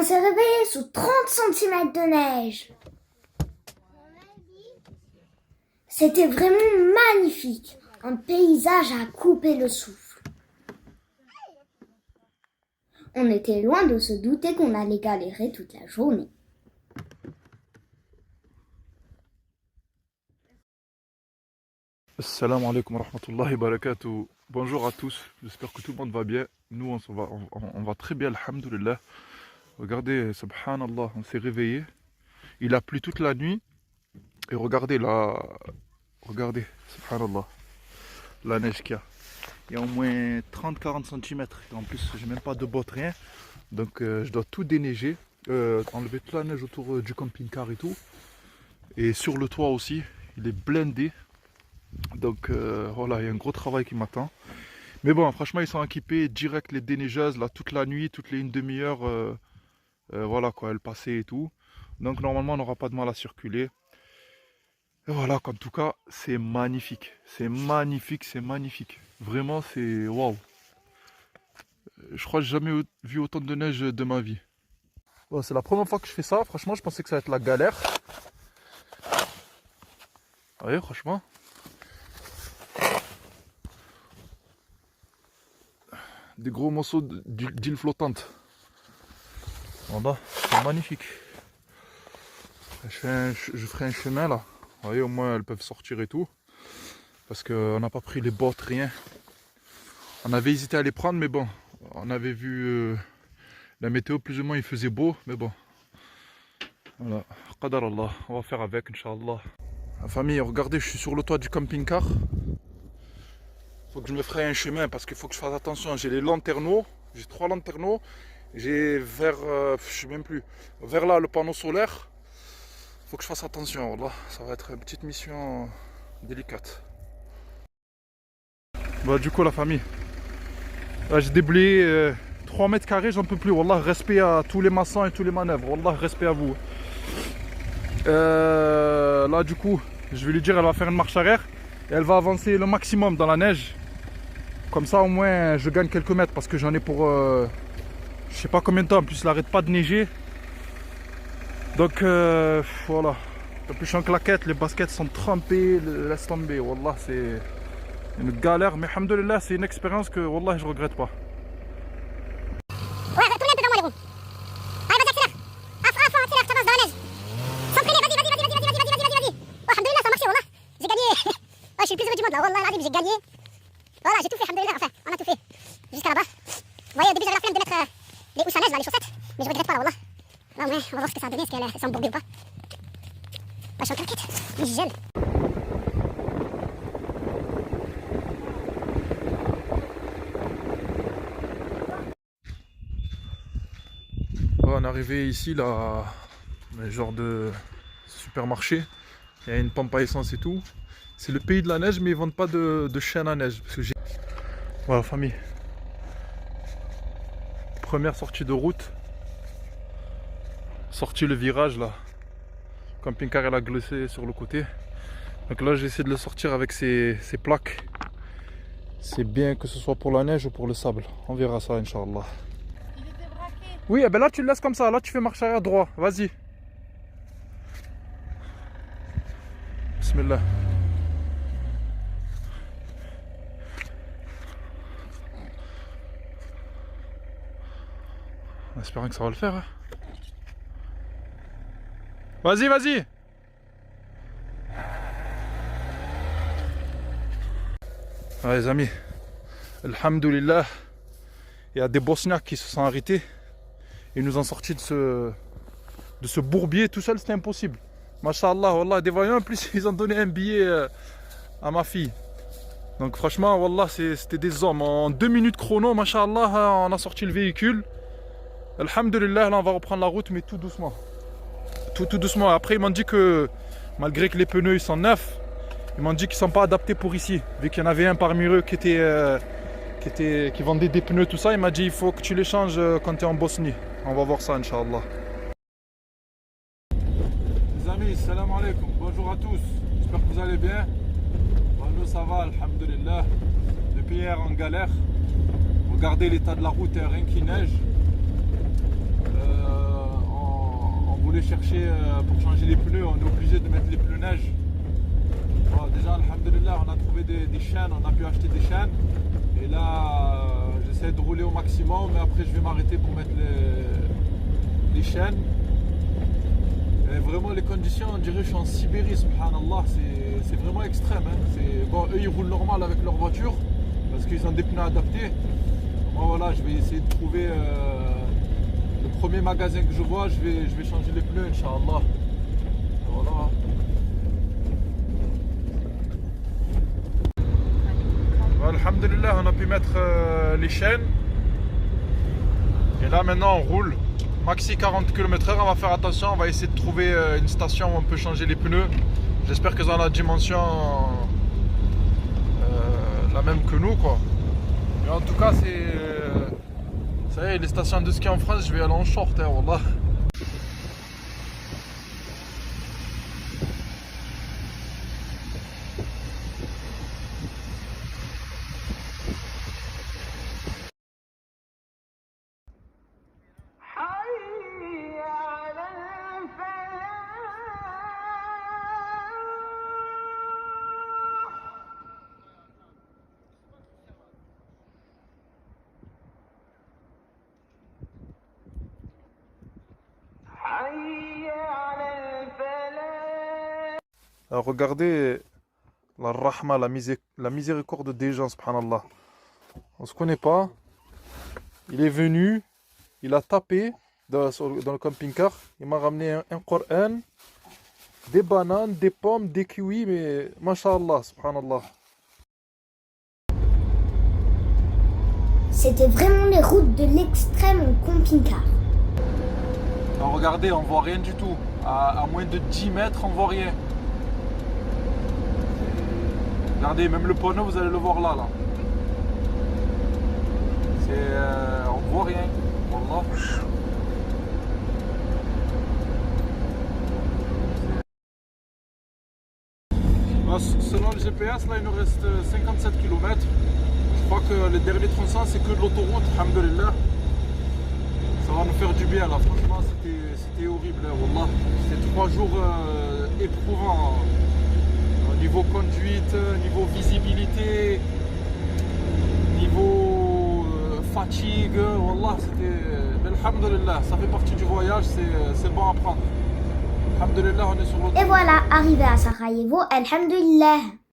On s'est réveillé sous 30 cm de neige. C'était vraiment magnifique, un paysage à couper le souffle. On était loin de se douter qu'on allait galérer toute la journée. Assalamu alaikum wa rahmatullahi wa barakatuh. Bonjour à tous, j'espère que tout le monde va bien. Nous on va très bien, alhamdoulilah. Regardez, subhanallah, on s'est réveillé. Il a plu toute la nuit. Et regardez là, regardez, subhanallah, la neige qu'il y a. Il y a au moins 30-40 cm. En plus, j'ai même pas de bottes, rien. Donc je dois tout déneiger, enlever toute la neige autour du camping-car et tout. Et sur le toit aussi, il est blindé. Donc voilà, il y a un gros travail qui m'attend. Mais bon, franchement, ils sont équipés direct, les déneigeuses, là, toute la nuit, toutes les une demi-heure, voilà quoi, elles passaient et tout. Donc normalement, on n'aura pas de mal à circuler. Et voilà, en tout cas, c'est magnifique. C'est magnifique, c'est magnifique. Vraiment, c'est waouh. Je crois que j'ai jamais vu autant de neige de ma vie. Bon, c'est la première fois que je fais ça. Franchement, je pensais que ça allait être la galère. Vous voyez, franchement. Des gros morceaux d'île flottante. Voilà, c'est magnifique. Je ferai un chemin là. Vous voyez, au moins elles peuvent sortir et tout. Parce qu'on n'a pas pris les bottes, rien. On avait hésité à les prendre, mais bon, on avait vu la météo, plus ou moins il faisait beau, mais bon. Voilà, qadar Allah, on va faire avec, Inch'Allah. La famille, regardez, je suis sur le toit du camping-car. Faut que je me ferai un chemin parce qu'il faut que je fasse attention. J'ai les lanterneaux, j'ai 3 lanterneaux. J'ai vers, je sais même plus, vers là le panneau solaire. Faut que je fasse attention. Là, ça va être une petite mission délicate. Bah, du coup, la famille, là, j'ai déblayé 3 mètres carrés, j'en peux plus. Wallah, respect à tous les maçons et tous les manœuvres. Wallah, respect à vous. Là, du coup, je vais lui dire, elle va faire une marche arrière et elle va avancer le maximum dans la neige. Comme ça, au moins, je gagne quelques mètres parce que j'en ai pour je sais pas combien de temps. En plus, il n'arrête pas de neiger. Donc, voilà. En plus, je suis en claquette, les baskets sont trempées, laisse tomber. Wallah, c'est une galère. Mais alhamdoulilah, c'est une expérience que, wallah, je regrette pas. Ouais, tournez un peu dans moi les roues. Allez, vas-y, accélère. À fond, accélère, t'avances dans la neige. Sans freiner, vas-y. Oh, alhamdoulilah, ça a marché, wallah. J'ai gagné. Oh, je suis le plus heureux du monde là, wallah, j'ai gagné. Voilà, j'ai tout fait, alhamdoulilah. Enfin, on a tout fait. Jusqu'à là-bas. Vous voyez, au début, j'avais la flemme de mettre les housses à neige, là, les chaussettes. Mais je regrette pas, là, wallah. Là, au moins, on va voir ce que ça a donné, est-ce qu'elles sont embourbées ou pas. Là, je suis en claquette. Mais je gèle. On est arrivé ici, là, un genre de supermarché. Il y a une pompe à essence et tout. C'est le pays de la neige, mais ils vendent pas de chaîne à neige. Parce que voilà, famille. Première sortie de route. Sorti le virage là. Le camping-car elle a glissé sur le côté. Donc là j'essaie de le sortir avec ces plaques. C'est bien que ce soit pour la neige ou pour le sable. On verra ça, Inch'Allah. Il était braqué. Oui, eh ben là tu le laisses comme ça. Là tu fais marche arrière droit. Vas-y. Bismillah. En espérant que ça va le faire. Hein. Vas-y, vas-y. Ah, les amis, alhamdoulilah, il y a des Bosniaques qui se sont arrêtés. Ils nous ont sortis de ce bourbier tout seul, c'était impossible. Masha'Allah, wallah, des voyants, en plus ils ont donné un billet à ma fille. Donc franchement, wallah, c'était des hommes. En 2 minutes chrono, Masha'Allah, on a sorti le véhicule. Alhamdoulilah, là on va reprendre la route, mais tout doucement. Tout doucement. Après, ils m'ont dit que malgré que les pneus ils sont neufs, ils m'ont dit qu'ils ne sont pas adaptés pour ici. Vu qu'il y en avait un parmi eux qui vendait des pneus, tout ça, il m'a dit il faut que tu les changes quand tu es en Bosnie. On va voir ça, Inch'Allah. Les amis, salam alaikum. Bonjour à tous. J'espère que vous allez bien. Bon, nous, ça va, alhamdoulilah. Depuis hier, en galère. Regardez l'état de la route, rien qui neige. les chercher pour changer les pneus, on est obligé de mettre les pneus neige. Bon, déjà, alhamdulillah, on a trouvé des chaînes, on a pu acheter des chaînes. Et là, j'essaie de rouler au maximum, mais après, je vais m'arrêter pour mettre les chaînes. Et vraiment, les conditions, on dirait que je suis en Sibérie, subhanallah, c'est vraiment extrême. Hein. Bon, eux, ils roulent normal avec leur voiture parce qu'ils ont des pneus adaptés. Moi, voilà, je vais essayer de trouver le premier magasin que je vois, je vais changer les pneus, Inch'Allah. Voilà. Alhamdulillah, on a pu mettre les chaînes. Et là, maintenant, on roule. Maxi 40 km/h, on va faire attention, on va essayer de trouver une station où on peut changer les pneus. J'espère qu'ils ont la dimension la même que nous, quoi. Mais en tout cas, ça y est, les stations de ski en France, je vais aller en short, hein, wallah. Alors regardez la rahma, la miséricorde des gens, subhanallah. On ne se connaît pas. Il est venu, il a tapé dans le camping-car. Il m'a ramené un Coran, des bananes, des pommes, des kiwis, mais mashallah, subhanallah. C'était vraiment les routes de l'extrême en camping-car. Alors regardez, on voit rien du tout. À moins de 10 mètres, on voit rien. Regardez, même le panneau, vous allez le voir là. On voit rien. Wallah. Selon le GPS, là, il nous reste 57 km. Je crois que le dernier tronçon, c'est que de l'autoroute, alhamdulillah. Ça va nous faire du bien, là. Franchement, c'était horrible, hein, wallah. C'était 3 jours éprouvants. Niveau conduite, niveau visibilité, niveau fatigue, wallah, c'était... Alhamdulillah, ça fait partie du voyage, c'est bon à prendre. Alhamdulillah, on est sur l'autre. Et voilà, arrivé à Sarajevo, alhamdulillah.